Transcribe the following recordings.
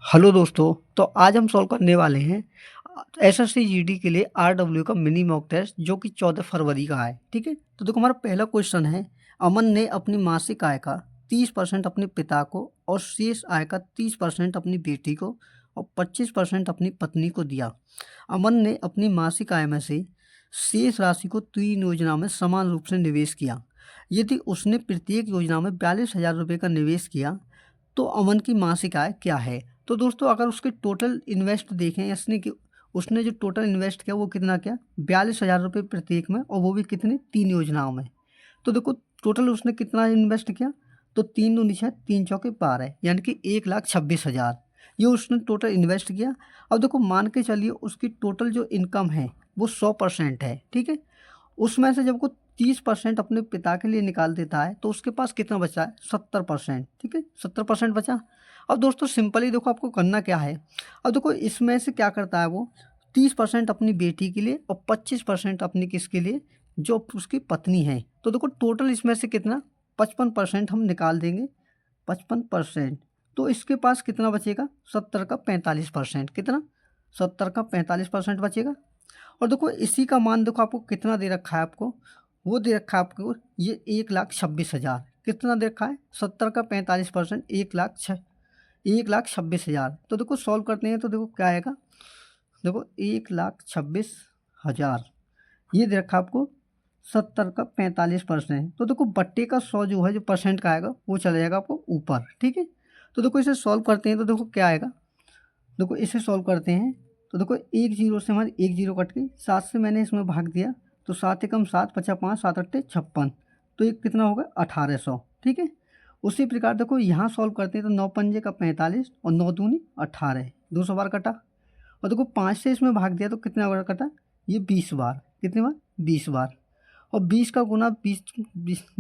Hello दोस्तों। तो आज हम सॉल्व करने वाले हैं एसएससी जीडी के लिए आरडब्ल्यू का मिनी मॉक टेस्ट जो कि 14 फरवरी का है। ठीक है, तो देखो हमारा पहला क्वेश्चन है, अमन ने अपनी मासिक आय का 30% अपने पिता को और शेष आय का 30% अपनी बेटी को और 25% अपनी पत्नी को दिया। अमन ने अपनी मासिक आय में से शेष राशि को 3 योजना में समान रूप से निवेश किया। यदि उसने प्रत्येक योजना में 42,000 रुपये का निवेश किया तो अमन की मासिक आय क्या है। तो दोस्तों अगर उसके टोटल इन्वेस्ट देखें, उसने जो टोटल इन्वेस्ट किया वो कितना किया, 42,000 रुपये प्रत्येक में, और वो भी कितनी 3 योजनाओं में। तो देखो टोटल उसने कितना इन्वेस्ट किया, तो 3 दूनी 6, 3 चौके 12, यानी कि 1,26,000 ये उसने टोटल इन्वेस्ट किया। अब देखो मान के चलिए उसकी टोटल जो इनकम है वो 100% है। ठीक है, उसमें से जब को 30% अपने पिता के लिए निकाल देता है तो उसके पास कितना बचा है, 70%। ठीक है, 70% बचा। अब दोस्तों सिंपली देखो आपको करना क्या है, अब देखो इसमें से क्या करता है वो, 30% अपनी बेटी के लिए और 25% अपनी किसके लिए, जो उसकी पत्नी है। तो देखो टोटल इसमें से कितना, 55% हम निकाल देंगे, 55%। तो इसके पास कितना बचेगा, 70 का 45%। कितना, 70 का 45% बचेगा। और देखो इसी का मान देखो आपको कितना दे रखा है, आपको वो दे रखा है आपको ये 1,26,000। कितना दे रखा है, 70 का 45%, 1,26,000। तो देखो सॉल्व करते हैं तो देखो क्या आएगा, देखो 1,26,000 ये दे रखा है आपको, 70 का 45%। तो देखो बट्टे का 100 जो है, जो परसेंट का आएगा वो चला जाएगा आपको ऊपर। ठीक है, तो देखो इसे सॉल्व करते हैं तो देखो क्या आएगा, देखो इसे सॉल्व करते हैं तो देखो एक जीरो से हमारी एक जीरो कट गई, 7 से मैंने इसमें भाग दिया तो 7 एकम 7, 5 5, 7 अट्ठे 56, तो ये कितना होगा 1800। ठीक है, उसी प्रकार देखो यहाँ सॉल्व करते हैं तो 9 पंजे का 45 और 9 दूनी 18, 200 बार कटा। और देखो 5 से इसमें भाग दिया तो कितना बार कटा, ये 20 बार। कितनी बार, 20 बार। और 20 का गुना 20,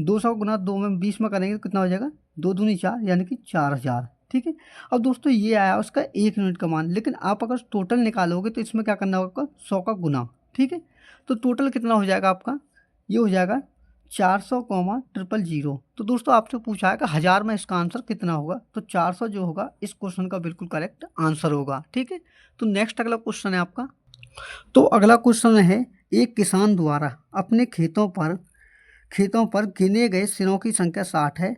200 का गुना 2 में 20 में करेंगे तो कितना हो जाएगा, 2 दूनी 4, यानी कि 4,000। ठीक है, अब दोस्तों ये आया उसका 1 यूनिट का मान, लेकिन आप अगर टोटल निकालोगे तो इसमें क्या करना होगा, 100 का गुना। ठीक है, तो टोटल कितना हो जाएगा आपका, ये हो जाएगा 400,000,000। तो दोस्तों आपसे पूछा है कि 1000 में इसका आंसर कितना होगा, तो 400 जो होगा इस क्वेश्चन का बिल्कुल करेक्ट आंसर होगा। ठीक है, तो नेक्स्ट अगला क्वेश्चन है आपका। तो अगला क्वेश्चन है, एक किसान द्वारा अपने खेतों पर गिने गए सिरों की संख्या 60 है।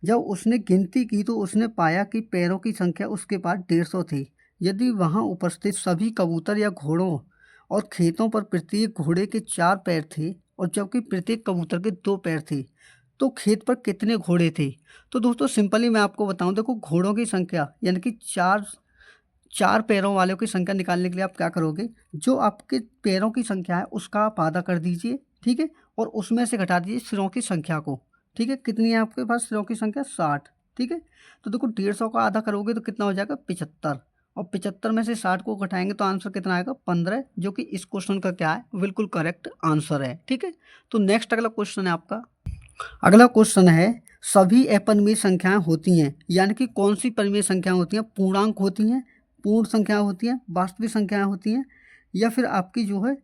जब उसने गिनती की तो उसने पाया कि पैरों की संख्या उसके पास 150 थी। यदि वहां उपस्थित सभी कबूतर या घोड़ों और खेतों पर प्रत्येक घोड़े के 4 पैर थे और जबकि प्रत्येक कबूतर के 2 पैर थे, तो खेत पर कितने घोड़े थे। तो दोस्तों सिंपली मैं आपको बताऊं, देखो घोड़ों की संख्या यानी कि चार चार पैरों वालों की संख्या निकालने के लिए आप क्या करोगे, जो आपके पैरों की संख्या है उसका आप आधा कर दीजिए। ठीक है, और उसमें से घटा दीजिए सिरों की संख्या को। ठीक है, कितनी है आपके पास सिरों की संख्या, 60। ठीक है, तो देखो 150 का आधा करोगे तो कितना हो जाएगा, 75। और 75 में से 60 को घटाएंगे तो आंसर कितना आएगा, 15, जो कि इस क्वेश्चन का क्या है, बिल्कुल करेक्ट आंसर है। ठीक है, तो नेक्स्ट अगला क्वेश्चन है आपका। अगला क्वेश्चन है, सभी अपरिमेय संख्याएं होती हैं, यानी कि कौन सी परिमेय संख्याएं होती हैं, पूर्णांक होती हैं, पूर्ण संख्या होती हैं, वास्तविक संख्याएं होती हैं, या फिर आपकी जो है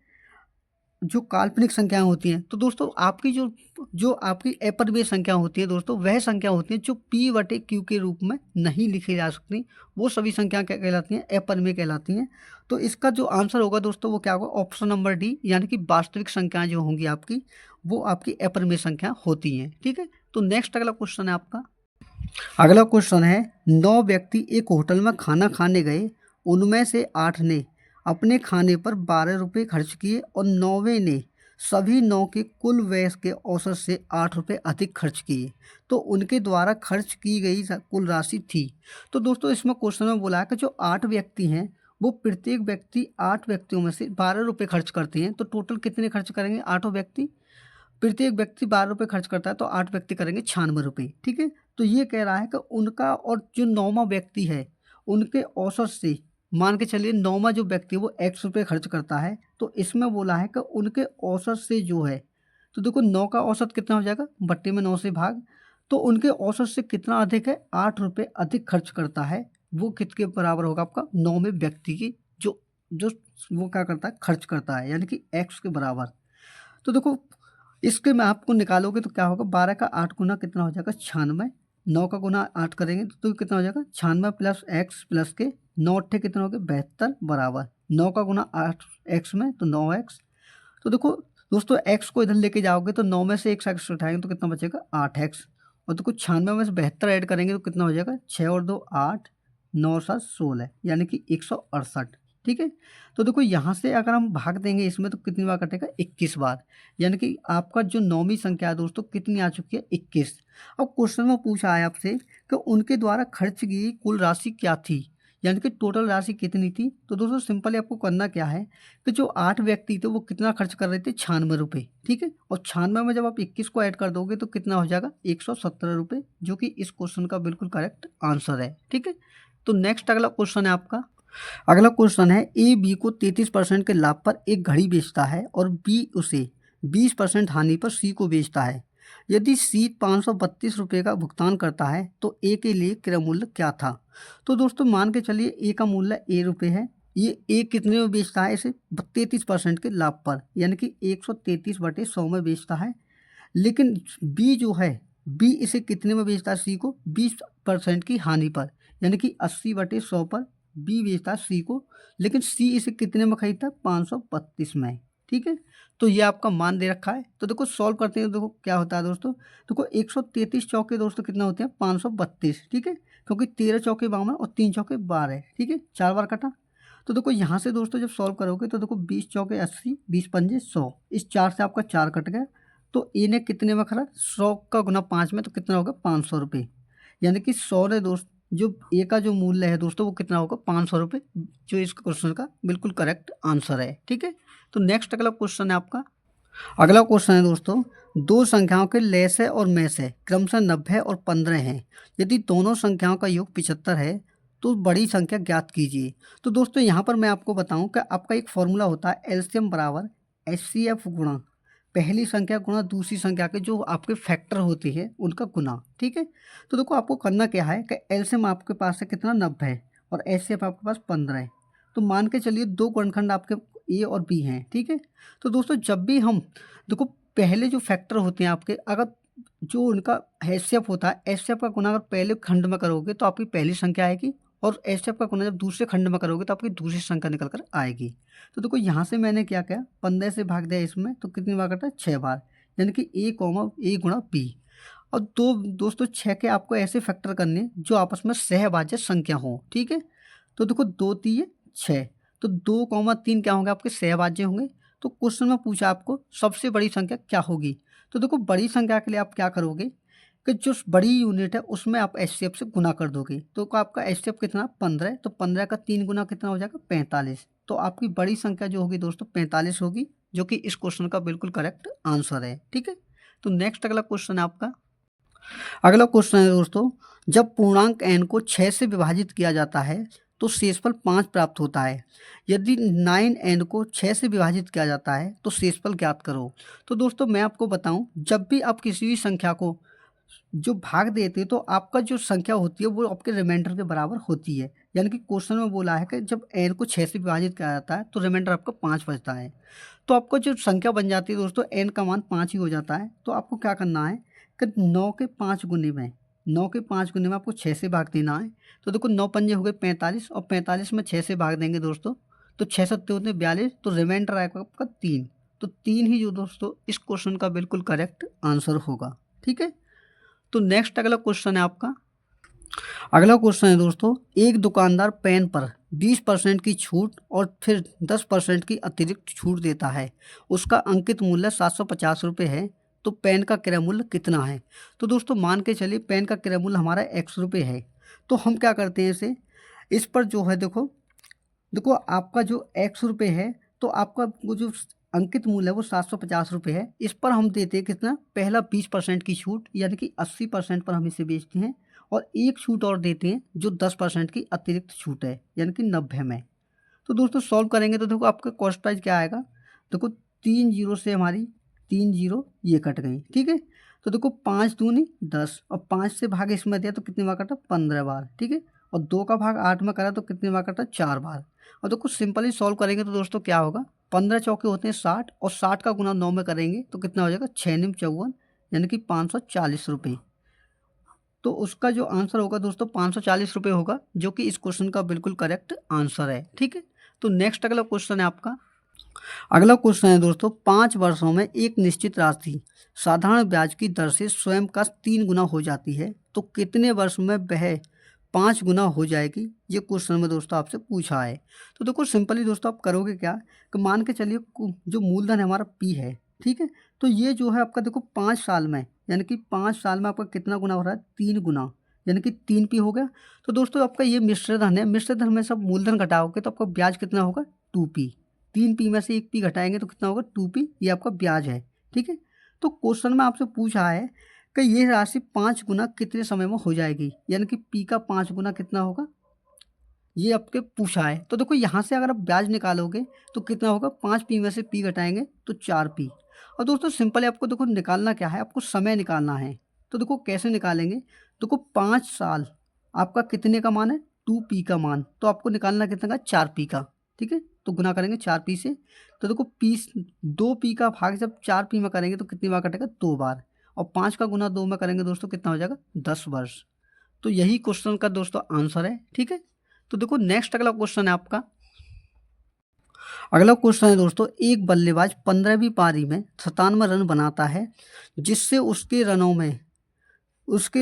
जो काल्पनिक संख्याएं होती हैं। तो दोस्तों आपकी जो जो आपकी अपरिमेय संख्या होती है दोस्तों, वह संख्या होती है जो P/Q के रूप में नहीं लिखी जा सकती, वो सभी संख्या क्या कहलाती हैं, अपरिमेय कहलाती हैं। तो इसका जो आंसर होगा दोस्तों वो क्या होगा, ऑप्शन नंबर डी, यानी कि वास्तविक संख्याएं जो होंगी आपकी वो आपकी अपरिमेय संख्या होती हैं। ठीक है, तो नेक्स्ट अगला क्वेश्चन है आपका। अगला क्वेश्चन है, 9 व्यक्ति एक होटल में खाना खाने गए, उनमें से 8 ने अपने खाने पर 12 रुपये खर्च किए और 9वें ने सभी 9 के कुल व्यय के औसत से 8 रुपये अधिक खर्च किए, तो उनके द्वारा खर्च की गई कुल राशि थी। तो दोस्तों इसमें क्वेश्चन में बोला है कि जो 8 व्यक्ति हैं वो प्रत्येक व्यक्ति 8 व्यक्तियों में से 12 रुपये खर्च करते हैं, तो टोटल कितने खर्च करेंगे, 8 व्यक्ति, प्रत्येक व्यक्ति 12 रुपये खर्च करता है तो 8 व्यक्ति करेंगे 96 रुपये। ठीक है, तो ये कह रहा है कि उनका और जो 9वां व्यक्ति है उनके औसत से मान के चलिए 9वां जो व्यक्ति है वो x रुपये खर्च करता है, तो इसमें बोला है कि उनके औसत से जो है, तो देखो 9 का औसत कितना हो जाएगा, बट्टे में 9 से भाग, तो उनके औसत से कितना अधिक है, 8 रुपये अधिक खर्च करता है। वो कितने बराबर होगा आपका, 9वें व्यक्ति की जो जो वो क्या करता है, खर्च करता है, यानी कि x के बराबर। तो देखो इसके में आपको निकालोगे तो क्या होगा, 12 का 8 गुना कितना हो जाएगा, 96, 9 का गुना 8 करेंगे तो कितना हो जाएगा 96 प्लस एक्स प्लस के 9 अट्ठे कितना हो गया 72 बराबर 9 का गुना 8 एक्स में तो 9x। तो देखो दोस्तों एक्स को इधर लेके जाओगे तो 9 में से एक एक्स उठाएंगे तो कितना बचेगा 8x। और देखो 96 में से 72 ऐड करेंगे तो कितना हो जाएगा 6 और 2 8 9 7 16 यानी कि 168। ठीक है। तो देखो यहाँ से अगर हम भाग देंगे इसमें तो कितनी बार कटेगा 21 बार, यानी कि आपका जो नौवीं संख्या है दोस्तों कितनी आ चुकी है 21। अब क्वेश्चन में पूछा है आपसे कि उनके द्वारा खर्च की कुल राशि क्या थी, यानी कि टोटल राशि कितनी थी। तो दोस्तों सिंपली आपको करना क्या है कि जो 8 व्यक्ति थे वो कितना खर्च कर रहे थे 96 रुपये। ठीक है। और 96 में जब आप 21 को ऐड कर दोगे तो कितना हो जाएगा 117 रुपये, जो कि इस क्वेश्चन का बिल्कुल करेक्ट आंसर है। ठीक है। तो नेक्स्ट अगला क्वेश्चन है आपका। अगला क्वेश्चन है ए बी को 33% के लाभ पर एक घड़ी बेचता है और बी उसे 20% हानि पर सी को बेचता है। यदि सी 532 रुपये का भुगतान करता है तो ए के लिए क्रय मूल्य क्या था। तो दोस्तों मान के चलिए ए का मूल्य ए रुपये है, ये ए कितने में बेचता है इसे 33% के लाभ पर, यानी कि 133/100 में बेचता है। लेकिन बी जो है बी इसे कितने में बेचता है सी को 20% की हानि पर, यानी कि 80/100 पर बी बेचता है सी को। लेकिन सी इसे कितने में खरीदता है 532 में। ठीक है। तो ये आपका मान दे रखा है। तो देखो सॉल्व करते हैं, देखो क्या होता है दोस्तों। देखो 133 चौके दोस्तों कितना होते हैं 532। ठीक है। क्योंकि 13 चौके 52 और 3 चौके 12 है। ठीक है। 4 बार कटा। तो देखो यहाँ से दोस्तों जब सॉल्व करोगे तो देखो 20 चौके 80, 20 पंजे 100, इस 4 से आपका 4 कट गया। तो ए ने कितने में खरीदा 100 का गुना 5 में तो कितना होगा 500 रुपये, यानी कि 100 ने दोस्त जो ए का जो मूल्य है दोस्तों वो कितना होगा 500 रुपये, जो इस क्वेश्चन का बिल्कुल करेक्ट आंसर है। ठीक है। तो नेक्स्ट अगला क्वेश्चन है आपका। अगला क्वेश्चन है दोस्तों, दो संख्याओं के लैसे और मैसे क्रमशः 90 और 15 हैं। यदि दोनों संख्याओं का योग 75 है तो बड़ी संख्या ज्ञात कीजिए। तो दोस्तों यहाँ पर मैं आपको बताऊँ कि आपका एक फॉर्मूला होता है एलसीएम बराबर एचसीएफ गुणा पहली संख्या गुणा दूसरी संख्या के जो आपके फैक्टर होते हैं उनका गुना। ठीक है। तो देखो आपको करना क्या है कि एलसीएम आपके पास है कितना 90 है और एचसीएफ आपके पास 15 है। तो मान के चलिए दो गुणनखंड आपके ए और बी हैं। ठीक है। तो दोस्तों जब भी हम देखो पहले जो फैक्टर होते हैं आपके, अगर जो उनका एचसीएफ होता है एचसीएफ का गुना अगर पहले खंड में करोगे तो आपकी पहली संख्या आएगी, और एचसीएफ का गुना जब दूसरे खंड में करोगे तो आपकी दूसरी संख्या निकल कर आएगी। तो देखो यहाँ से मैंने क्या किया 15 से भाग दिया इसमें तो कितनी बार कटा 6 बार, यानी कि ए गुणा बी। और दो दोस्तों 6 के आपको ऐसे फैक्टर करने जो आपस में सहभाज्य संख्या हो। ठीक है। तो देखो 2 3 6, तो 2,3 क्या होंगे आपके सहभाज्य होंगे। तो क्वेश्चन में पूछा आपको सबसे बड़ी संख्या क्या होगी। तो देखो बड़ी संख्या के लिए आप क्या करोगे कि जो बड़ी यूनिट है उसमें आप एचसीएफ से गुना कर दोगे। तो आपका एचसीएफ कितना 15 है, तो 15 का 3 गुना कितना हो जाएगा 45। तो आपकी बड़ी संख्या जो होगी दोस्तों 45 होगी, जो कि इस क्वेश्चन का बिल्कुल करेक्ट आंसर है। ठीक है। तो नेक्स्ट अगला क्वेश्चन है आपका। अगला क्वेश्चन है दोस्तों, जब पूर्णांक n को 6 से विभाजित किया जाता है तो शेषफल 5 प्राप्त होता है। यदि 9n को 6 से विभाजित किया जाता है तो शेषफल ज्ञात करो। तो दोस्तों मैं आपको बताऊं, जब भी आप किसी भी संख्या को जो भाग देते तो आपका जो संख्या होती है वो आपके रिमाइंडर के बराबर होती है। यानी कि क्वेश्चन में बोला है कि जब n को 6 से विभाजित किया जाता है तो रिमाइंडर आपका 5 बचता है। तो आपको जो संख्या बन जाती है दोस्तों n का मान 5 ही हो जाता है। तो आपको क्या करना है कि 9 के 5 गुने में 9 के 5 गुने में आपको 6 से भाग देना है। तो देखो 9 पंजे हो गए 45 और 45 में 6 से भाग देंगे दोस्तों तो 6 सत्ते होते हैं 42, तो रिमाइंडर आएगा आपका 3। तो 3 ही जो दोस्तों इस क्वेश्चन का बिल्कुल करेक्ट आंसर होगा। ठीक है। तो नेक्स्ट अगला क्वेश्चन है आपका। अगला क्वेश्चन है दोस्तों, एक दुकानदार पेन पर 20% की छूट और फिर 10% की अतिरिक्त छूट देता है। उसका अंकित मूल्य 750 रुपये है। तो पेन का क्रय मूल्य कितना है। तो दोस्तों मान के चलिए पेन का क्रय मूल्य हमारा 100 रुपये है। तो हम क्या करते हैं इस पर जो है देखो देखो आपका जो 100 रुपये है तो आपका वो जो अंकित मूल्य है वो 750 रुपये है। इस पर हम देते हैं कितना पहला 20% की छूट, यानी कि 80% पर हम इसे बेचते हैं, और एक छूट और देते हैं जो 10% की अतिरिक्त छूट है, यानी कि 90 में। तो दोस्तों सॉल्व करेंगे तो देखो आपका कॉस्ट प्राइस क्या आएगा। देखो 3 जीरो से हमारी 3 जीरो ये कट गई। ठीक है। तो देखो 5 दूनी 10 और 5 से भाग इसमें दिया तो कितनी बार कटा 15 बार। ठीक है। और 2 का भाग 8 में करा तो कितनी बार कटा 4 बार। और देखो सिंपली सॉल्व करेंगे तो दोस्तों क्या होगा 15 चौके होते हैं 60 और 60 का गुना 9 में करेंगे तो कितना हो जाएगा 6 निम 54, यानी कि 540 रुपये। तो उसका जो आंसर होगा दोस्तों 540 रुपये होगा, जो कि इस क्वेश्चन का बिल्कुल करेक्ट आंसर है। ठीक है, तो नेक्स्ट अगला क्वेश्चन है आपका। अगला क्वेश्चन है दोस्तों, 5 वर्षों में एक निश्चित राशि साधारण ब्याज की दर से स्वयं का 3 गुना हो जाती है, तो कितने वर्ष में वह 5 गुना हो जाएगी? ये क्वेश्चन में दोस्तों आपसे पूछा है। तो देखो सिंपली दोस्तों आप करोगे क्या कि मान के चलिए जो मूलधन है हमारा पी है, ठीक है, तो ये जो है आपका देखो 5 साल में, यानी कि 5 साल में आपका कितना गुना हो रहा है? 3 गुना, यानी कि 3 पी हो गया। तो दोस्तों आपका ये मिश्र धन है, मिश्र धन में सब मूलधन घटाओगे तो आपका ब्याज कितना होगा? 2 पी। 3 पी में से 1 पी घटाएंगे तो कितना होगा? 2 पी। ये आपका ब्याज है। ठीक है, तो क्वेश्चन में आपसे पूछा है कि ये राशि 5 गुना कितने समय में हो जाएगी, यानी कि पी का 5 गुना कितना होगा, ये आपके पूछा है। तो देखो यहाँ से अगर आप ब्याज निकालोगे तो कितना होगा? 5 पी में से पी घटाएंगे तो 4 पी। और दोस्तों सिंपल आपको देखो निकालना क्या है, आपको समय निकालना है। तो देखो कैसे निकालेंगे, देखो 5 साल आपका कितने का मान है? 2 पी का मान, तो आपको निकालना कितना का? 4 पी का। ठीक है, तो गुना करेंगे 4 पी से। तो देखो पी 2 पी का भाग जब 4 पी में करेंगे तो कितनी बार कटेगा? 2 बार। और 5 का गुना 2 में करेंगे दोस्तों कितना हो जाएगा? 10 वर्ष। तो यही क्वेश्चन का दोस्तों आंसर है। ठीक है, तो देखो नेक्स्ट अगला क्वेश्चन है आपका। अगला क्वेश्चन है दोस्तों, एक बल्लेबाज 15वीं पारी में 97 रन बनाता है, जिससे उसके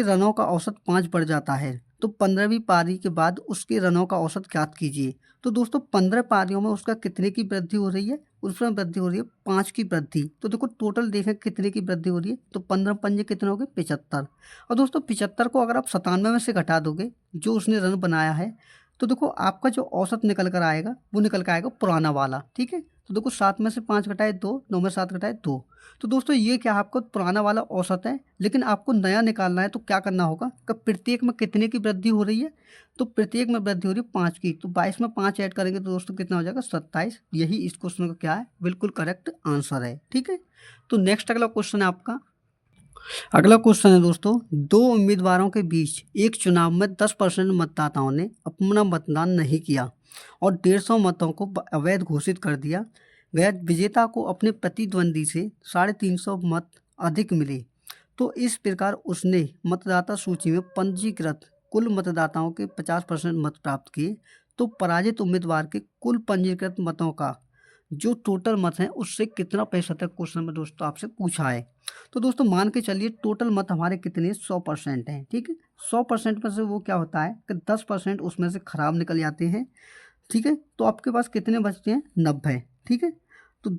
रनों का औसत 5 बढ़ जाता है। तो 15वीं पारी के बाद उसके रनों का औसत ज्ञात कीजिए। तो दोस्तों 15 पारियों में उसका कितने की वृद्धि हो रही है? उसमें वृद्धि हो रही है 5 की वृद्धि। तो देखो टोटल देखें कितने की वृद्धि हो रही है, तो 15 पंजे कितने हो गए? 75। और दोस्तों 75 को अगर आप 97 में से घटा दोगे जो उसने रन बनाया है, तो देखो आपका जो औसत निकल कर आएगा वो निकल कर आएगा पुराना वाला। ठीक है, तो देखो 7 में से 5 घटाए 2, 9 में 7 घटाए 2। तो दोस्तों ये क्या है? आपका पुराना वाला औसत है, लेकिन आपको नया निकालना है। तो क्या करना होगा कि प्रत्येक में कितने की वृद्धि हो रही है? तो प्रत्येक में वृद्धि हो रही है 5 की। तो 22 में 5 ऐड करेंगे तो दोस्तों कितना हो जाएगा? 27। यही इस क्वेश्चन का क्या है? बिल्कुल करेक्ट आंसर है। ठीक है, तो नेक्स्ट अगला क्वेश्चन है आपका। अगला क्वेश्चन है दोस्तों, 2 उम्मीदवारों के बीच एक चुनाव में 10% मतदाताओं ने अपना मतदान नहीं किया और 150 मतों को अवैध घोषित कर दिया गया। विजेता को अपने प्रतिद्वंदी से 350 मत अधिक मिले, तो इस प्रकार उसने मतदाता सूची में पंजीकृत कुल मतदाताओं के 50% मत प्राप्त किए। तो पराजित उम्मीदवार के कुल पंजीकृत मतों का जो टोटल मत है उससे कितना प्रतिशत है? क्वेश्चन में दोस्तों आपसे पूछा है। तो दोस्तों मान के चलिए टोटल मत हमारे कितने? 100% हैं। ठीक है, 100% में से वो क्या होता है कि 10% उसमें से खराब निकल जाते हैं। ठीक है, तो आपके पास कितने बचते हैं? 90। ठीक है, तो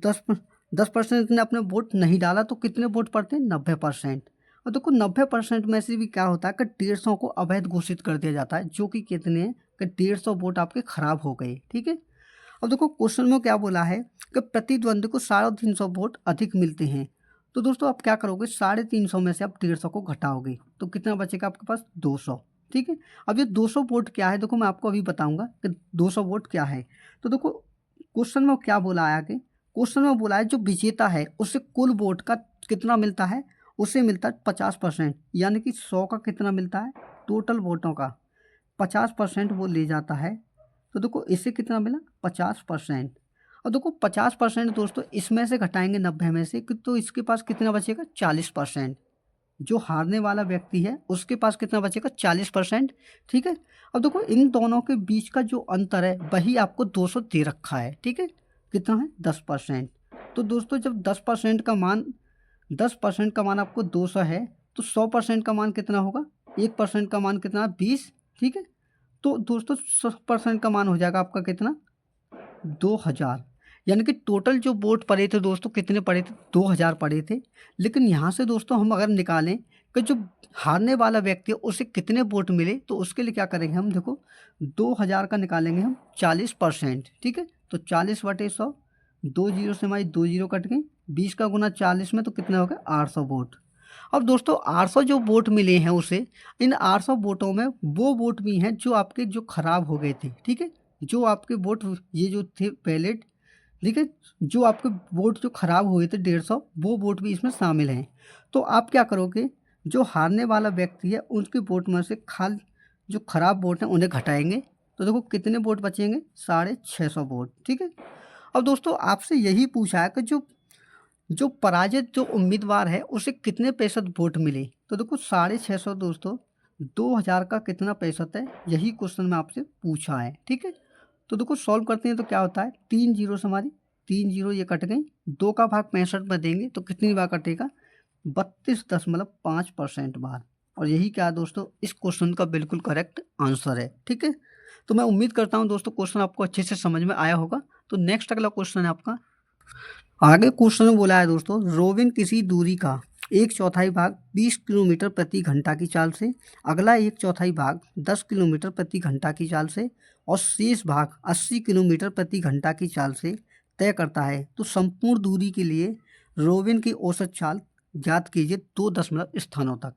10% ने अपने वोट नहीं डाला तो कितने वोट पड़ते हैं? 90%। और देखो 90% में से भी क्या होता है कि 150 को अवैध घोषित कर दिया जाता है, जो कि कितने हैं कि 150 वोट आपके खराब हो गए। ठीक है, अब देखो क्वेश्चन में क्या बोला है कि प्रतिद्वंदी को 350 वोट अधिक मिलते हैं। तो दोस्तों आप क्या करोगे? 350 में से आप 150 को घटाओगे तो कितना बचेगा आपके पास? 200। ठीक है, अब ये 200 वोट क्या है, देखो मैं आपको अभी बताऊंगा कि 200 वोट क्या है। तो देखो क्वेश्चन में क्या बोला है आगे, क्वेश्चन में बोला है जो विजेता है उसे कुल वोट का कितना मिलता है? उसे मिलता है 50%, यानी कि 100 का कितना मिलता है? टोटल वोटों का 50% वो ले जाता है। तो देखो इससे कितना मिला? 50%। और देखो 50% दोस्तों इसमें से घटाएंगे 90 में से तो इसके पास कितना बचेगा? 40%। जो हारने वाला व्यक्ति है उसके पास कितना बचेगा? 40%। ठीक है, अब देखो इन दोनों के बीच का जो अंतर है वही आपको 200 दे रखा है। ठीक है, कितना है? 10%। तो दोस्तों जब 10% का मान आपको 200 है तो 100% का मान कितना होगा? 1% का मान कितना? 20। ठीक है, तो दोस्तों 100% का मान हो जाएगा आपका कितना? 2000। यानी कि टोटल जो वोट पड़े थे दोस्तों कितने पड़े थे? 2000 पड़े थे। लेकिन यहाँ से दोस्तों हम अगर निकालें कि जो हारने वाला व्यक्ति है उसे कितने वोट मिले, तो उसके लिए क्या करेंगे हम, देखो 2000 का निकालेंगे हम 40%। ठीक है, तो 40/100, 2 जीरो से हमारी 2 जीरो कट गई, 20 का गुना 40 में तो कितना हो गया? 800 वोट। अब दोस्तों 800 जो वोट मिले हैं उसे, इन 800 वोटों में वो वोट भी हैं जो आपके जो खराब हो गए थे। ठीक है, जो आपके वोट ये जो थे बैलेट, ठीक है, जो आपके वोट जो खराब हुए थे 150, वो वोट भी इसमें शामिल हैं। तो आप क्या करोगे? जो हारने वाला व्यक्ति है उनके वोट में से जो खराब वोट हैं उन्हें घटाएंगे। तो देखो कितने वोट बचेंगे? 650 वोट। ठीक है, अब दोस्तों आपसे यही पूछा है कि जो जो पराजित जो उम्मीदवार है उसे कितने प्रतिशत वोट मिले। तो देखो 650 दोस्तों 2000 का कितना प्रतिशत है, यही क्वेश्चन में आपसे पूछा है। ठीक है, तो देखो सॉल्व करते हैं तो क्या होता है, 3 जीरो से हमारी 3 जीरो ये कट गई, 2 का भाग 65 में देंगे तो कितनी बार कटेगा, 32.5% बार। और यही क्या है दोस्तों, इस क्वेश्चन का बिल्कुल करेक्ट आंसर है। ठीक है, तो मैं उम्मीद करता हूँ दोस्तों क्वेश्चन आपको अच्छे से समझ में आया होगा। तो नेक्स्ट अगला क्वेश्चन है आपका, आगे क्वेश्चन में बोला है दोस्तों, रोबिन किसी दूरी का 1/4 भाग 20 किलोमीटर प्रति घंटा की चाल से, अगला 1/4 भाग 10 किलोमीटर प्रति घंटा की चाल से और शेष भाग 80 किलोमीटर प्रति घंटा की चाल से तय करता है, तो संपूर्ण दूरी के लिए रोबिन की औसत चाल ज्ञात कीजिए 2 दशमलव स्थानों तक।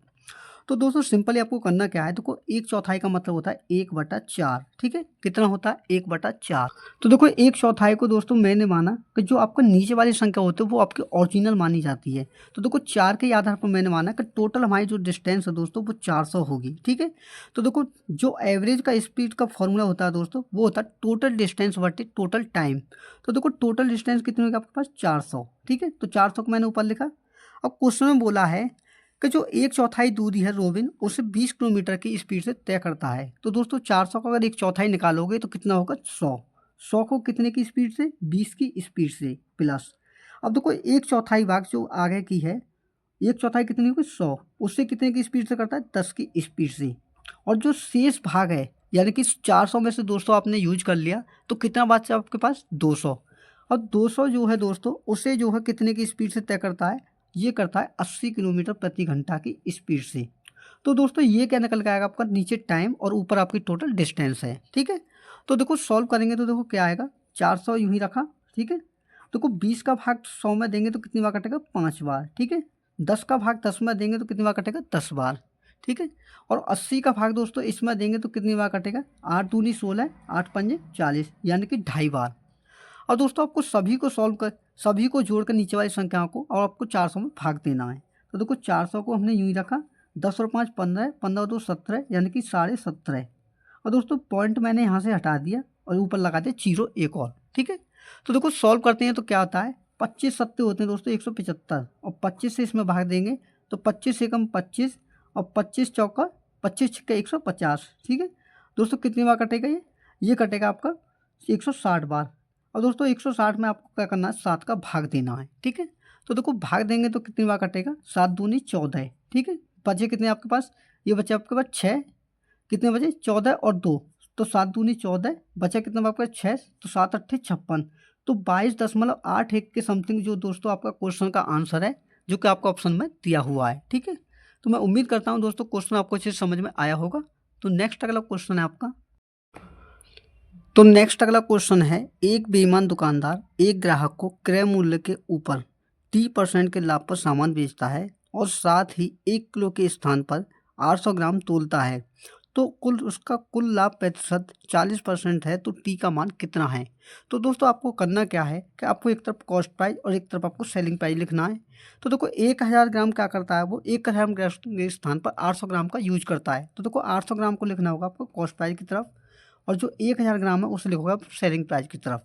तो दोस्तों सिंपली आपको करना क्या है, देखो 1/4 का मतलब होता है 1/4। ठीक है, कितना होता है, 1/4। तो देखो 1/4 को दोस्तों मैंने माना कि जो आपका नीचे वाली संख्या होती है वो आपकी ओरिजिनल मानी जाती है। तो देखो 4 के आधार पर मैंने माना कि टोटल हमारी जो डिस्टेंस है दोस्तों वो 400 होगी। ठीक है, तो देखो जो एवरेज का स्पीड का फॉर्मूला होता है दोस्तों वो होता है टोटल डिस्टेंस बटे टोटल टाइम। तो देखो टोटल डिस्टेंस कितनी होगी आपके पास, 400। ठीक है, तो 400 को मैंने ऊपर लिखा। अब क्वेश्चन में बोला है कि जो 1/4 दूरी है रोबिन उसे 20 किलोमीटर की स्पीड से तय करता है। तो दोस्तों 400 का अगर 1/4 निकालोगे तो कितना होगा, 100। 100 को कितने की स्पीड से, 20 की स्पीड से प्लस। अब देखो 1/4 भाग जो आगे की है, 1/4 कितनी होगी, 100, उससे कितने की स्पीड से करता है, 10 की स्पीड से। और जो शेष भाग है यानी कि 400 में से 200 आपने यूज कर लिया तो कितना बचा आपके पास, 200। और 200 जो है दोस्तों उसे जो है कितने की स्पीड से तय करता है, ये करता है 80 किलोमीटर प्रति घंटा की स्पीड से। तो दोस्तों ये क्या निकल के आएगा आपका, नीचे टाइम और ऊपर आपकी टोटल डिस्टेंस है। ठीक है, तो देखो सॉल्व करेंगे तो देखो क्या आएगा, 400 यूं ही रखा। ठीक है, देखो 20 का भाग 100 में देंगे तो कितनी बार कटेगा, 5 बार। ठीक है, 10 का भाग 10 में देंगे तो कितनी बार कटेगा, 10 बार। ठीक है, और 80 का भाग दोस्तों इसमें देंगे तो कितनी बार कटेगा, 8 दूनी 16, 8 पंजे 40, यानी कि 2.5 बार। और दोस्तों आपको सभी को जोड़कर नीचे वाली संख्याओं को और आपको 400 में भाग देना है। तो देखो 400 को हमने यूँ ही रखा, 10 और 5 15, 15 और 2 17, यानी कि 17.5। और दोस्तों पॉइंट मैंने यहाँ से हटा दिया और ऊपर लगा दिया जीरो एक और। ठीक है, तो देखो सॉल्व करते हैं तो क्या होता है, 25 सत्ते होते हैं दोस्तों 175, और 25 से इसमें भाग देंगे तो 25 से कम 25, और 25 चौका 25 छक्का 150। ठीक है दोस्तों, कितनी बार कटेगा ये कटेगा आपका 160 बार। और दोस्तों 160 में आपको क्या करना है, 7 का भाग देना है। ठीक है, तो देखो भाग देंगे तो कितनी बार कटेगा, 7 दूनी 14। ठीक है, बचे कितने आपके पास, ये बचे आपके पास 6, कितने बचे 14 और 2, तो 7 दूनी 14, बचा कितना आपका 6, तो 7 अट्ठे 56, तो 22.81 के समथिंग जो दोस्तों आपका क्वेश्चन का आंसर है, जो कि आपका ऑप्शन में दिया हुआ है। ठीक है, तो मैं उम्मीद करता हूँ दोस्तों क्वेश्चन आपको अच्छे से समझ में आया होगा। तो नेक्स्ट अगला क्वेश्चन है आपका, तो नेक्स्ट अगला क्वेश्चन है, एक बेईमान दुकानदार एक ग्राहक को क्रय मूल्य के ऊपर 30% के लाभ पर सामान बेचता है और साथ ही 1 किलो के स्थान पर 800 ग्राम तोलता है, तो उसका कुल लाभ प्रतिशत 40% है, तो टी का मान कितना है। तो दोस्तों आपको करना क्या है कि आपको एक तरफ कॉस्ट प्राइस और एक तरफ आपको सेलिंग प्राइस लिखना है। तो देखो 1000 ग्राम क्या करता है, वो 1000 ग्राम के स्थान पर 800 ग्राम का यूज करता है। तो देखो 800 ग्राम को लिखना होगा आपको कॉस्ट प्राइस की तरफ, और जो 1000 ग्राम है उसे लिखोगे आप सेलिंग प्राइस की तरफ।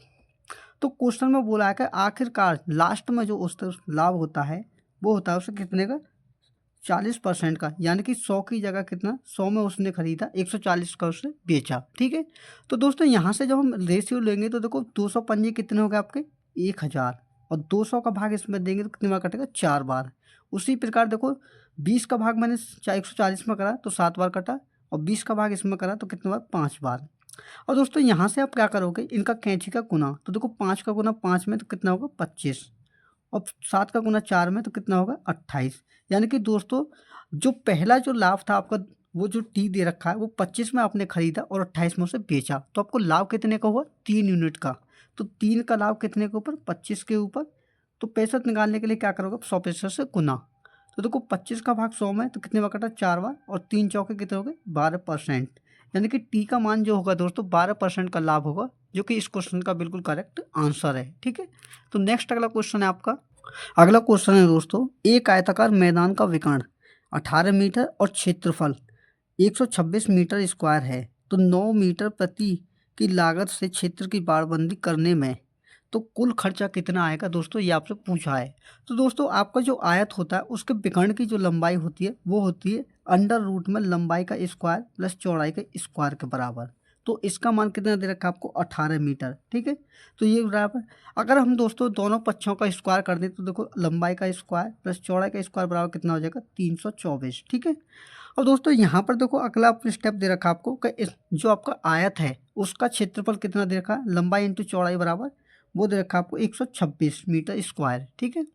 तो क्वेश्चन में बोला है कि आखिरकार लास्ट में जो उसका लाभ होता है वो होता है उससे कितने का, 40% का, यानी कि 100 की जगह कितना, 100 में उसने खरीदा 140 का उसने बेचा। ठीक है, तो दोस्तों यहाँ से जब हम रेशियो लेंगे तो देखो 200 पंजे कितने हो गए आपके, 1000, और 200 का भाग इसमें देंगे तो कितनी बार कटेगा, 4 बार। उसी प्रकार देखो 20 का भाग मैंने 140 में करा तो 7 बार कटा, और 20 का भाग इसमें करा तो कितने बार, 5 बार। और दोस्तों यहाँ से आप क्या करोगे, इनका कैंची का गुना, तो देखो 5 का गुना 5 में तो कितना होगा, 25, और 7 का गुना 4 में तो कितना होगा, 28। यानी कि दोस्तों जो पहला जो लाभ था आपका, वो जो टी दे रखा है वो 25 में आपने खरीदा और 28 में उसे बेचा, तो आपको लाभ कितने का हुआ, 3 यूनिट का। तो 3 का लाभ कितने के ऊपर, 25 के ऊपर। तो पैंसठ निकालने के लिए क्या करोगे, 100% से गुना। तो देखो 25 का भाग 100 में तो कितने बार कटा, 4 बार, और 3 चौके कितने हो गए, 12%। यानी कि टी का मान जो होगा दोस्तों 12% का लाभ होगा, जो कि इस क्वेश्चन का बिल्कुल करेक्ट आंसर है। ठीक है, तो नेक्स्ट अगला क्वेश्चन है आपका, अगला क्वेश्चन है दोस्तों, एक आयताकार मैदान का विकर्ण 18 मीटर और क्षेत्रफल 126 मीटर स्क्वायर है, तो 9 मीटर प्रति की लागत से क्षेत्र की बाड़बंदी करने में तो कुल खर्चा कितना आएगा दोस्तों, ये आपसे पूछा है। तो दोस्तों आपका जो आयत होता है उसके विकर्ण की जो लंबाई होती है वो होती है अंडर रूट में लंबाई का स्क्वायर प्लस चौड़ाई के स्क्वायर के बराबर। तो इसका मान कितना दे रखा है आपको, 18 मीटर। ठीक है, तो ये बराबर, अगर हम दोस्तों दोनों पक्षों का स्क्वायर कर दें तो देखो लंबाई का स्क्वायर प्लस चौड़ाई का स्क्वायर बराबर कितना हो जाएगा, 324। ठीक है, और दोस्तों यहाँ पर देखो अगला स्टेप दे रखा है आपको कि जो आपका आयत है उसका क्षेत्रफल कितना दे रखा है, लंबाई इंटू चौड़ाई बराबर वो दे रखा है आपको 126 मीटर स्क्वायर। ठीक है,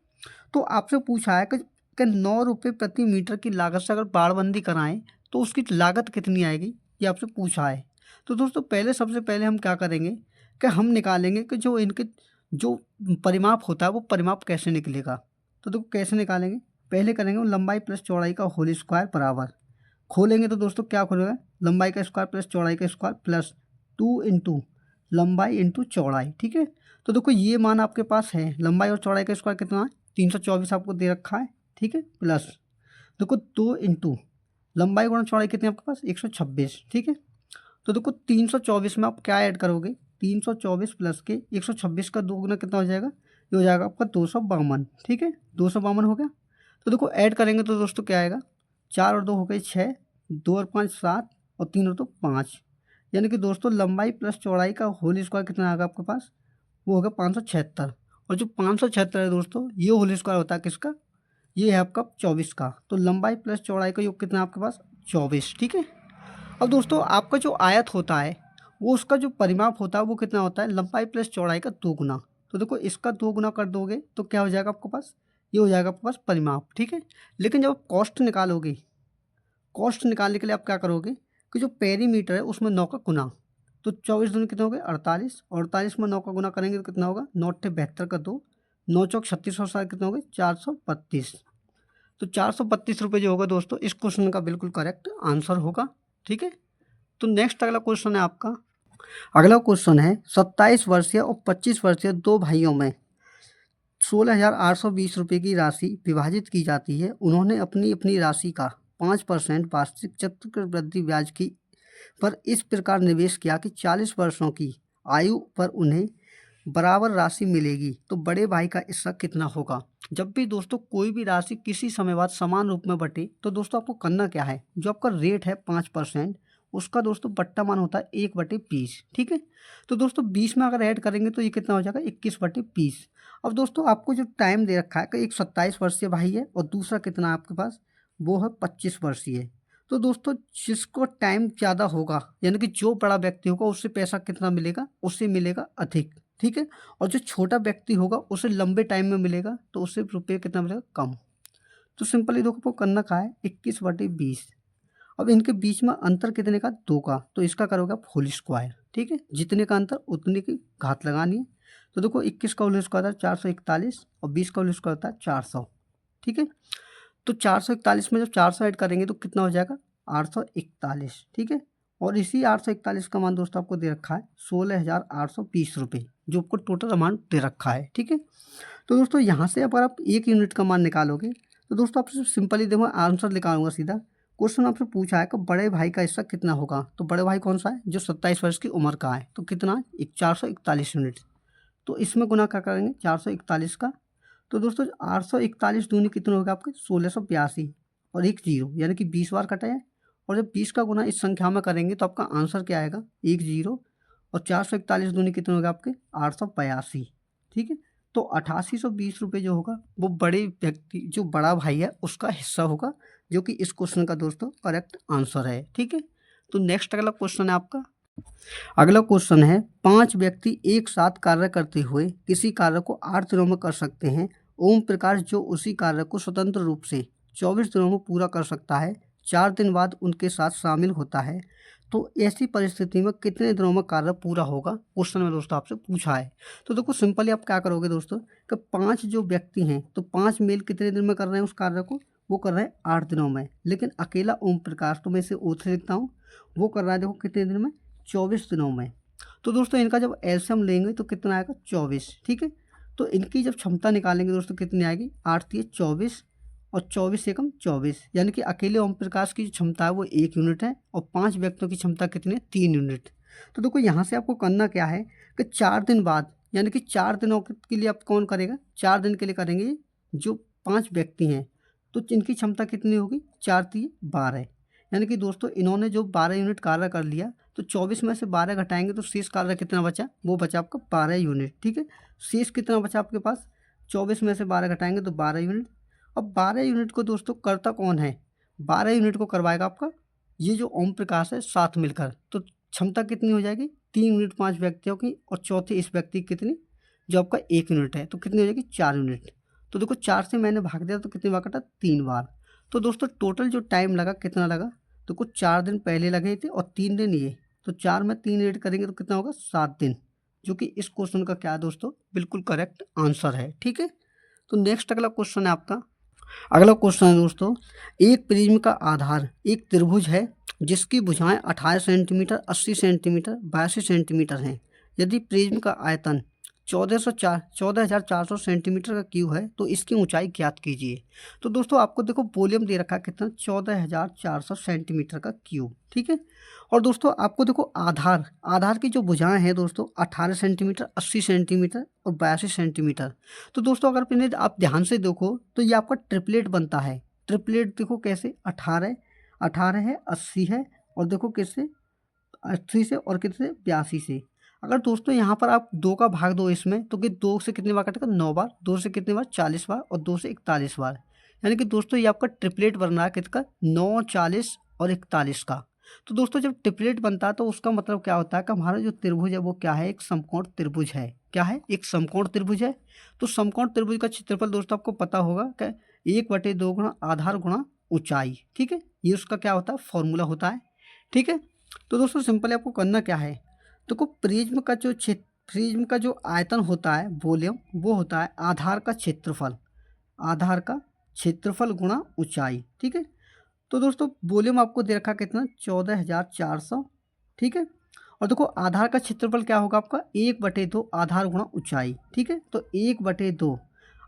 तो आपसे पूछा है कि 9 रुपये प्रति मीटर की लागत से अगर बाड़बंदी कराएं तो उसकी लागत कितनी आएगी, ये आपसे पूछा है। तो दोस्तों सबसे पहले हम क्या करेंगे कि हम निकालेंगे कि जो इनके जो परिमाप होता है वो परिमाप कैसे निकलेगा। तो देखो कैसे निकालेंगे, पहले करेंगे लंबाई प्लस चौड़ाई का होल स्क्वायर बराबर, खोलेंगे तो दोस्तों क्या खोलेगा, लंबाई का स्क्वायर प्लस चौड़ाई का स्क्वायर प्लस 2 इंटू लंबाई इंटू चौड़ाई। ठीक है, तो देखो ये मान आपके पास है, लंबाई और चौड़ाई का स्क्वायर कितना है, 324 आपको दे रखा है। ठीक है, प्लस देखो 2 इंटू लंबाई गुणा चौड़ाई कितनी आपके पास, 126। ठीक है, तो देखो 324 में आप क्या ऐड करोगे, 324 प्लस के 126 का 2 गुना कितना हो जाएगा, ये हो जाएगा आपका 252। ठीक है, 252 हो गया। तो देखो ऐड करेंगे तो दोस्तों क्या आएगा, 4 और 2 हो गए 6, 2 और 5 7 और 3 और 2 5, यानी कि दोस्तों लंबाई प्लस चौड़ाई का होल स्क्वायर कितना आएगा आपके पास, वो होगा 576। और जो 576 है दोस्तों ये होल स्क्वायर होता है किसका, ये है आपका 24 का। तो लंबाई प्लस चौड़ाई का योग कितना है आपके पास, 24। ठीक है, अब दोस्तों आपका जो आयत होता है वो उसका जो परिमाप होता है वो कितना होता है, लंबाई प्लस चौड़ाई का 2 गुना। तो देखो इसका 2 गुना कर दोगे तो क्या हो जाएगा आपके पास, ये हो जाएगा आपके पास परिमाप। ठीक है, लेकिन जब आप कॉस्ट निकालोगे, कॉस्ट निकालने के लिए आप क्या करोगे कि जो पेरीमीटर है उसमें 9 का गुना, तो 24 दूनी कितना हो गए 48, 48 में 9 का गुना करेंगे तो कितना होगा, 9 अट्ठे 72 का 2, 9 चौक 36 और 7 कितना हो गए 432। तो 432 रुपये जो होगा दोस्तों इस क्वेश्चन का बिल्कुल करेक्ट आंसर होगा। ठीक है, तो नेक्स्ट अगला क्वेश्चन है आपका, अगला क्वेश्चन है 27 वर्षीय और 25 वर्षीय दो भाइयों में 16,820 रुपये की राशि विभाजित की जाती है। उन्होंने अपनी अपनी राशि का 5% वार्षिक चक्रवृद्धि ब्याज की पर इस प्रकार निवेश किया कि 40 वर्षों की आयु पर उन्हें बराबर राशि मिलेगी, तो बड़े भाई का हिस्सा कितना होगा। जब भी दोस्तों कोई भी राशि किसी समय बाद समान रूप में बटे तो दोस्तों आपको करना क्या है, जो आपका रेट है 5% उसका दोस्तों बट्टा मान होता है 1/20। ठीक है, तो दोस्तों 20 में अगर ऐड करेंगे तो ये कितना हो जाएगा 21/20। अब दोस्तों आपको जो टाइम दे रखा है कि एक 27 वर्षीय भाई है और दूसरा कितना है आपके पास, वो है 25 वर्षीय। तो दोस्तों जिसको टाइम ज़्यादा होगा यानी कि जो बड़ा व्यक्ति होगा उससे पैसा कितना मिलेगा, उससे मिलेगा अधिक। ठीक है, और जो छोटा व्यक्ति होगा उसे लंबे टाइम में मिलेगा तो उससे रुपये कितना मिलेगा, कम। तो सिंपली देखो आपको करना क्या है, 21/20। अब इनके बीच में अंतर कितने का, 2 का, तो इसका करोगे आप होल स्क्वायर। ठीक है, जितने का अंतर उतने की घात लगानी है। तो देखो 21 का होल स्क्वायर होता है 441 और 20 का होल स्क्वायर होता है 400। ठीक है, तो 441 में जब 400 ऐड करेंगे तो कितना हो जाएगा 841। ठीक है, और इसी 841 का मान दोस्तों आपको दे रखा है 16,820 रुपये, जो आपको टोटल अमाउंट दे रखा है। ठीक है, तो दोस्तों यहाँ से अगर आप 1 यूनिट का मान निकालोगे तो दोस्तों आपसे सिंपली देखो आंसर निकालूंगा सीधा। क्वेश्चन आपसे पूछा है कि बड़े भाई का हिस्सा कितना होगा, तो बड़े भाई कौन सा है, जो 27 वर्ष की उम्र का है, तो कितना है 441 यूनिट। तो इसमें गुना क्या करेंगे 441 का, तो दोस्तों 841 दूनी कितने होगा आपके 1682 और एक जीरो, यानी कि 20 बार कटा है। और जब 20 का गुना इस संख्या में करेंगे तो आपका आंसर क्या आएगा, एक जीरो, और 441 दूनी कितने होगा आपके 882। ठीक है, तो 8820 रुपये जो होगा वो बड़े व्यक्ति जो बड़ा भाई है उसका हिस्सा होगा, जो कि इस क्वेश्चन का दोस्तों करेक्ट आंसर है। ठीक है, तो नेक्स्ट अगला क्वेश्चन है आपका, अगला क्वेश्चन है 5 व्यक्ति एक साथ कार्य करते हुए किसी कार्य को 8 दिनों में कर सकते हैं। ओम प्रकाश जो उसी कार्य को स्वतंत्र रूप से 24 दिनों में पूरा कर सकता है, 4 दिन बाद उनके साथ शामिल होता है, तो ऐसी परिस्थिति में कितने दिनों में कार्य पूरा होगा, क्वेश्चन में दोस्तों आपसे पूछा है। तो देखो सिंपली आप क्या करोगे दोस्तों कि 5 जो व्यक्ति हैं तो 5 मेल कितने दिन में कर रहे हैं उस कार्य को, वो कर रहे हैं 8 दिनों में। लेकिन अकेला ओम प्रकाश, तो मैं इसे ओ से लिखता हूँ, वो कर रहा है देखो कितने दिन में, 24 दिनों में। तो दोस्तों इनका जब एलसीएम लेंगे तो कितना आएगा 24। ठीक है, तो इनकी जब क्षमता निकालेंगे दोस्तों कितनी आएगी, 8 3 24 और 24 एकम 24, यानी कि अकेले ओम प्रकाश की जो क्षमता है वो 1 यूनिट है और 5 व्यक्तियों की क्षमता कितनी है 3 यूनिट। तो देखो यहाँ से आपको करना क्या है कि 4 दिन बाद यानी कि 4 दिनों के लिए आप कौन करेगा, 4 दिन के लिए करेंगे जो 5 व्यक्ति हैं, तो इनकी क्षमता कितनी होगी, 4 तिये 12। यानी कि दोस्तों इन्होंने जो 12 यूनिट कार्य कर लिया, तो 24 में से 12 घटाएंगे तो शेष कार्य कितना बचा, वो बचा आपका 12 यूनिट। ठीक है, शेष कितना बचा आपके पास, 24 में से 12 घटाएंगे तो 12 यूनिट। अब 12 यूनिट को दोस्तों करता कौन है, 12 यूनिट को करवाएगा आपका ये जो ओम प्रकाश है साथ मिलकर। तो क्षमता कितनी हो जाएगी, 3 यूनिट 5 व्यक्तियों की, और चौथे इस व्यक्ति की कितनी, जो आपका 1 यूनिट है, तो कितनी हो जाएगी 4 यूनिट। तो देखो 4 से मैंने भाग दिया तो कितनी बार कटा, 3 बार। तो दोस्तों टोटल जो टाइम लगा कितना लगा, तो कुछ 4 दिन पहले लगे थे और 3 दिन ये, तो 4 में 3 ऐड करेंगे तो कितना होगा, 7 दिन, जो कि इस क्वेश्चन का क्या है दोस्तों, बिल्कुल करेक्ट आंसर है। ठीक है, तो नेक्स्ट अगला क्वेश्चन है आपका। अगला क्वेश्चन है दोस्तों, एक प्रिज्म का आधार एक त्रिभुज है जिसकी भुजाएं 18 सेंटीमीटर, 80 सेंटीमीटर, 82 सेंटीमीटर हैं। यदि प्रिज्म का आयतन 14,400 सेंटीमीटर का क्यूब है तो इसकी ऊंचाई ज्ञात कीजिए। तो दोस्तों आपको देखो वॉल्यूम दे रखा है कितना, 14,400 सेंटीमीटर का क्यूब। ठीक है, और दोस्तों आपको देखो आधार की जो भुजाएं हैं दोस्तों 18 सेंटीमीटर, 80 सेंटीमीटर और 82 सेंटीमीटर। तो दोस्तों अगर इन्हें आप ध्यान से देखो तो ये आपका ट्रिपलेट बनता है। ट्रिपलेट देखो कैसे, 18 है, 80 है, और देखो किससे, 80 से, और कितने 82 से। अगर दोस्तों यहाँ पर आप 2 का भाग दो इसमें, तो कि 2 से कितनी बार कटेगा, 9 बार, 2 से कितनी बार 40 बार, और 2 से 41 बार। यानी कि दोस्तों ये आपका ट्रिपलेट बन रहा है किसका, 9, 40 और 41 का। तो दोस्तों जब ट्रिपलेट बनता है तो उसका मतलब क्या होता है कि हमारा जो त्रिभुज है वो क्या है, एक समकोण त्रिभुज है। क्या है, एक समकोण त्रिभुज है। तो समकोण त्रिभुज का क्षेत्रफल दोस्तों आपको पता होगा कि 1/2 गुणा आधार गुणा ऊंचाई। ठीक है, ये उसका क्या होता है, फॉर्मूला होता है। ठीक है, तो दोस्तों सिंपल आपको करना क्या है, तो प्रिज्म का जो आयतन होता है, वॉल्यूम, वो होता है आधार का क्षेत्रफल गुणा ऊंचाई। ठीक है, तो दोस्तों वॉल्यूम आपको दे रखा कितना, 14,400। ठीक है, और देखो आधार का क्षेत्रफल क्या होगा आपका, 1/2 आधार गुणा ऊंचाई। ठीक है, तो 1/2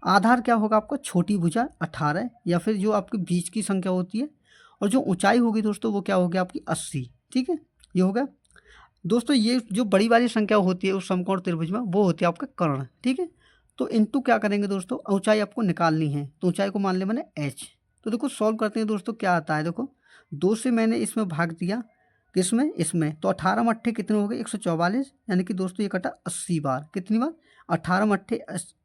आधार क्या होगा आपका, छोटी भुजा 18, या फिर जो आपकी बीच की संख्या होती है, और जो ऊंचाई होगी दोस्तों वो क्या होगी आपकी 80। ठीक है, ये हो गया दोस्तों। ये जो बड़ी वाली संख्या होती है उस समकोण त्रिभुज में वो होती है आपका कर्ण। ठीक है, तो इनटू क्या करेंगे दोस्तों, ऊंचाई आपको निकालनी है, तो ऊंचाई को मान ले मैंने h। तो देखो सॉल्व करते हैं दोस्तों, क्या आता है देखो, 2 से मैंने इसमें भाग दिया, किसमें, इसमें, तो 18 मट्ठे कितने हो गए, 144। यानी कि दोस्तों ये कटा 80 बार, कितनी बार, 18 मट्ठे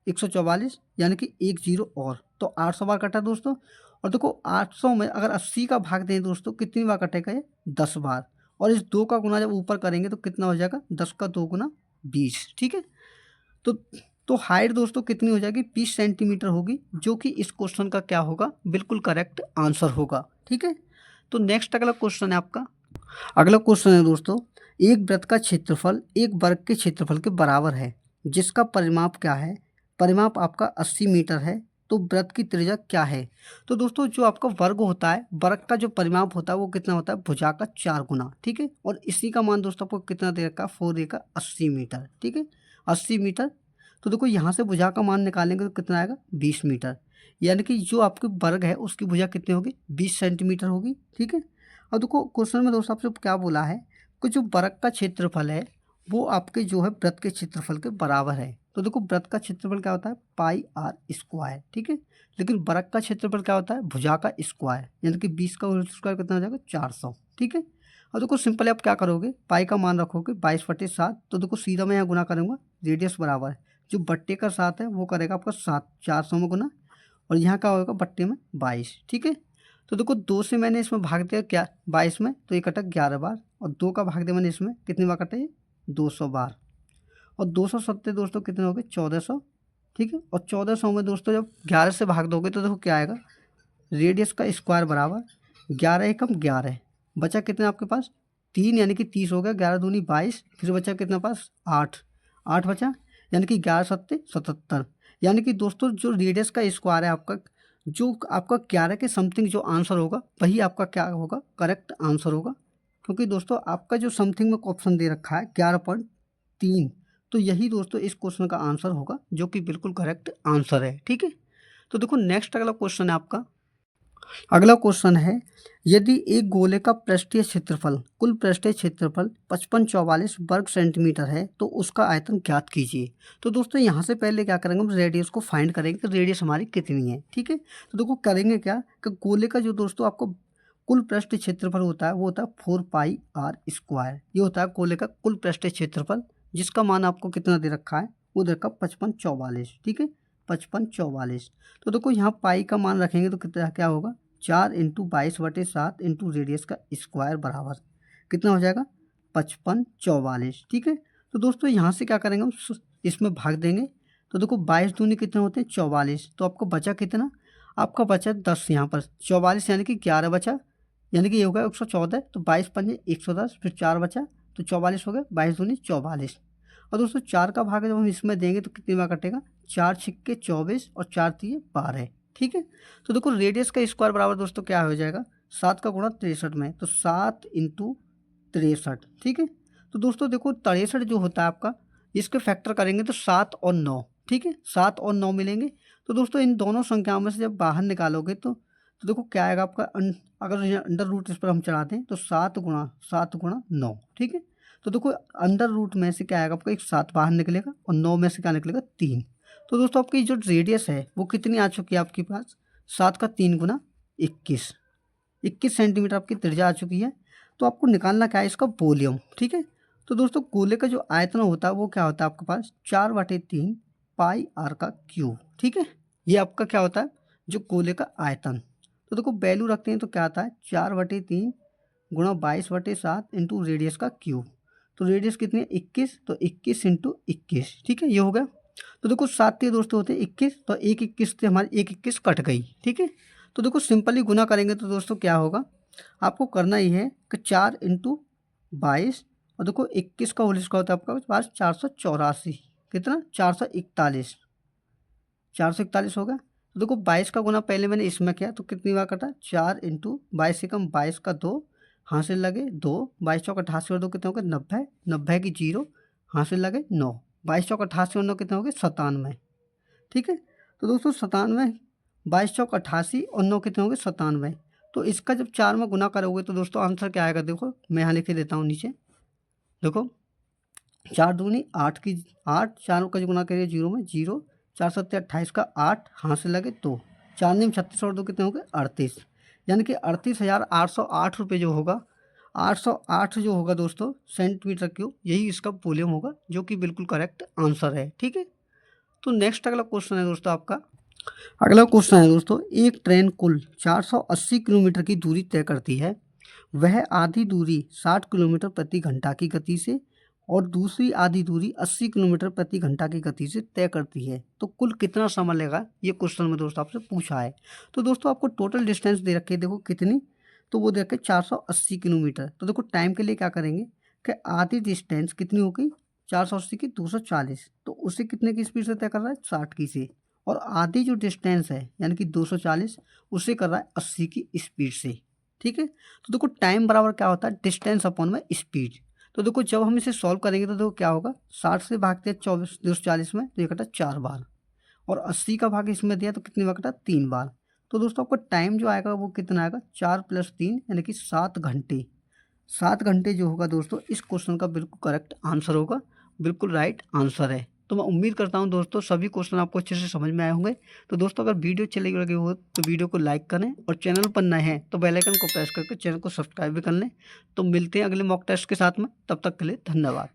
144, यानी कि 1 0 और, तो 800 बार कटा दोस्तों। और देखो 800 में अगर 80 का भाग दें दोस्तों, कितनी बार कटेगा ये, 10 बार। और इस 2 का गुना जब ऊपर करेंगे तो कितना हो जाएगा, 10 का 2 गुना 20। ठीक है, तो तो हाइट दोस्तों कितनी हो जाएगी, 20 सेंटीमीटर होगी, जो कि इस क्वेश्चन का क्या होगा, बिल्कुल करेक्ट आंसर होगा। ठीक है, तो नेक्स्ट अगला क्वेश्चन है आपका। अगला क्वेश्चन है दोस्तों, एक वृत्त का क्षेत्रफल एक वर्ग के क्षेत्रफल के बराबर है, जिसका परिमाप क्या है, परिमाप आपका 80 मीटर है, तो वृत्त की त्रिज्या क्या है। तो दोस्तों जो आपका वर्ग होता है, वर्ग का जो परिमाप होता है वो कितना होता है, भुजा का 4 गुना। ठीक है, और इसी का मान दोस्तों आपको कितना दे रखा है, 4 देगा 80 मीटर। ठीक है, 80 मीटर। तो देखो यहाँ से भुजा का मान निकालेंगे तो कितना आएगा, 20 मीटर। यानी कि जो आपकी वर्ग है उसकी भुजा कितनी होगी, 20 सेंटीमीटर होगी। ठीक है, अब देखो क्वेश्चन में दोस्तों आपसे क्या बोला है कि जो वर्ग का क्षेत्रफल है वो आपके जो है वृत्त के क्षेत्रफल के बराबर है। तो देखो वृत्त का क्षेत्रफल क्या होता है, पाई आर स्क्वायर। ठीक है, लेकिन वर्ग का क्षेत्रफल क्या होता है, भुजा का स्क्वायर, यानी कि 20 का होल स्क्वायर कितना हो जाएगा, 400। ठीक है, और देखो सिंपल आप क्या करोगे, पाई का मान रखोगे 22/7। तो देखो सीधा मैं यहाँ गुना करूँगा, रेडियस बराबर है, जो बट्टे का 7 है वो करेगा आपका 7, 400 में गुना, और यहाँ का होगा बट्टे में 22। ठीक है, तो देखो 2 से मैंने इसमें भाग दिया क्या, 22 में, तो ये कटा 11 बार, और 2 का भाग दिया मैंने इसमें, कितनी बार कटा ये, 200 बार, और 270 दोस्तों कितने हो गए, 1400। ठीक है, और 1400 में दोस्तों जब 11 से भाग दोगे तो देखो क्या आएगा, रेडियस का स्क्वायर बराबर 11 एकम 11, बचा कितना आपके पास 3, यानी कि 30 हो गया, 11 दूनी 22, फिर बचा कितना पास 8 बचा, यानी कि 11 सत्ते 77। यानी कि दोस्तों जो रेडियस का स्क्वायर है आपका, जो आपका 11 के समथिंग जो आंसर होगा वही आपका क्या होगा, करेक्ट आंसर होगा। क्योंकि दोस्तों आपका जो समथिंग में ऑप्शन दे रखा है 11.3, तो यही दोस्तों इस क्वेश्चन का आंसर होगा, जो कि बिल्कुल करेक्ट आंसर है। ठीक है, तो देखो नेक्स्ट अगला क्वेश्चन है आपका। अगला क्वेश्चन है, यदि एक गोले का पृष्ठीय क्षेत्रफल, कुल पृष्ठीय क्षेत्रफल 5544 वर्ग सेंटीमीटर है तो उसका आयतन ज्ञात कीजिए। तो दोस्तों यहाँ से पहले क्या करेंगे, हम रेडियस को फाइंड करेंगे कि रेडियस हमारी कितनी है। ठीक है, तो देखो करेंगे क्या कि गोले का जो दोस्तों आपको कुल पृष्ठीय क्षेत्रफल होता है वो होता है 4πr²। ये होता है गोले का कुल पृष्ठीय क्षेत्रफल, जिसका मान आपको कितना दे रखा है, वो दे रखा 5544। ठीक है, 5544। तो देखो यहाँ पाई का मान रखेंगे तो कितना क्या होगा, 4 × 22/7 × रेडियस का स्क्वायर बराबर कितना हो जाएगा, 5544। ठीक है, तो दोस्तों यहाँ से क्या करेंगे, हम इसमें भाग देंगे। तो देखो 22 दूनी कितने होते हैं, 44। तो आपको बचा कितना, आपका बचा 10। यहाँ पर 44 यानी कि 11 बचा, यानी कि ये होगा 114। तो 22 पंजे 110, फिर 4 बचा तो 44 हो गया, 22 दूनी 44। और दोस्तों 4 का भाग जब हम इसमें देंगे तो कितनी बार कटेगा, 4 छिक्के 24 और 4 तिये 12। ठीक है, तो देखो रेडियस का स्क्वायर बराबर दोस्तों क्या हो जाएगा, 7 का गुणा 63 में, तो 7 × 63। ठीक है, तो दोस्तों देखो 63 जो होता है आपका, इसके फैक्टर करेंगे तो 7 और 9। ठीक है, 7 और 9 मिलेंगे। तो दोस्तों इन दोनों संख्याओं में से जब बाहर निकालोगे तो देखो क्या आएगा आपका, अगर अंडर रूट इस पर हम चढ़ाते हैं तो 7 × 9। ठीक है, तो देखो अंडर रूट में से क्या आएगा आपका, एक 7 बाहर निकलेगा और 9 में से क्या निकलेगा, 3। तो दोस्तों आपकी जो रेडियस है वो कितनी आ चुकी है आपके पास, 7 का 3 × 21, 21 सेंटीमीटर आपकी त्रिज्या आ चुकी है। तो आपको निकालना क्या है, इसका वॉल्यूम। ठीक है, तो दोस्तों गोले का जो आयतन होता है वो क्या होता है आपके पास, 4/3 πr³। ठीक है, ये आपका क्या होता है, जो गोले का आयतन। तो देखो वैल्यू रखते हैं तो क्या आता है, 4/3 × 22/7 × रेडियस का क्यूब। तो रेडियस कितनी है, 21। तो 21 × 21। ठीक है, ये हो गया। तो देखो 7 के दोस्तों होते हैं 21, तो 21 से हमारी 21 कट गई। ठीक है, तो देखो सिंपली गुना करेंगे तो दोस्तों क्या होगा, आपको करना ही है कि 4 × 22 और देखो 21 का होल स्क्वायर होता है आपका पास 484, कितना 441, 441 हो गया। तो देखो 22 का गुना पहले मैंने इसमें किया तो कितनी बार कटा, 4 × 22 से कम 22 का 2 हासिल लगे 2, 22 चौक 88 और 2 कितने हो गए, 90, 90 की 0 हासिल लगे 9, 22 चौक 88 और 9 कितने हो गए, 97। ठीक है, तो दोस्तों 97, 22 चौक 88 और 9 कितने हो गए, 97। तो इसका जब 4 में गुना करोगे तो दोस्तों आंसर क्या आएगा, देखो मैं यहाँ लिख के देता हूँ नीचे। देखो 4 दूनी 8 की 8, 4 का जो गुना करिए 0 में 0, 4 7 28 का 8 हासिल लगे 2, 4 में 36 और 2 कितने हो गए, 38। यानी कि 38,808 रुपये जो होगा, 808 जो होगा दोस्तों सेंटीमीटर क्यूब, यही इसका वॉल्यूम होगा, जो कि बिल्कुल करेक्ट आंसर है। ठीक है, तो नेक्स्ट अगला क्वेश्चन है दोस्तों आपका। अगला क्वेश्चन है दोस्तों, एक ट्रेन कुल 480 किलोमीटर की दूरी तय करती है। वह आधी दूरी 60 किलोमीटर प्रति घंटा की गति से और दूसरी आधी दूरी 80 किलोमीटर प्रति घंटा की गति से तय करती है, तो कुल कितना समय लेगा, ये क्वेश्चन में दोस्तों आपसे पूछा है। तो दोस्तों आपको टोटल डिस्टेंस दे रखे देखो कितनी, तो वो दे रखे 480 किलोमीटर। तो देखो टाइम के लिए क्या करेंगे कि आधी डिस्टेंस कितनी हो गई, 480 की 240, तो उसे कितने की स्पीड से तय कर रहा है, 60 की से। और आधी जो डिस्टेंस है यानी कि 240, उसे कर रहा है 80 की स्पीड से। ठीक है, तो देखो टाइम बराबर क्या होता है, डिस्टेंस अपॉन में स्पीड। तो देखो जब हम इसे सॉल्व करेंगे तो देखो क्या होगा, 60 से भागते हैं 240 में तो ये कटा 4 बार, और 80 का भाग इसमें दिया तो कितनी बार कटा, 3 बार। तो दोस्तों आपका टाइम जो आएगा वो कितना आएगा, 4 + 3 यानी कि 7 घंटे। 7 घंटे जो होगा दोस्तों इस क्वेश्चन का बिल्कुल करेक्ट आंसर होगा, बिल्कुल राइट आंसर है। तो मैं उम्मीद करता हूं दोस्तों सभी क्वेश्चन आपको अच्छे से समझ में आए होंगे। तो दोस्तों अगर वीडियो अच्छी लगी हो तो वीडियो को लाइक करें, और चैनल पर नए हैं तो बेल आइकन को प्रेस करके चैनल को सब्सक्राइब भी कर लें। तो मिलते हैं अगले मॉक टेस्ट के साथ में, तब तक के लिए धन्यवाद।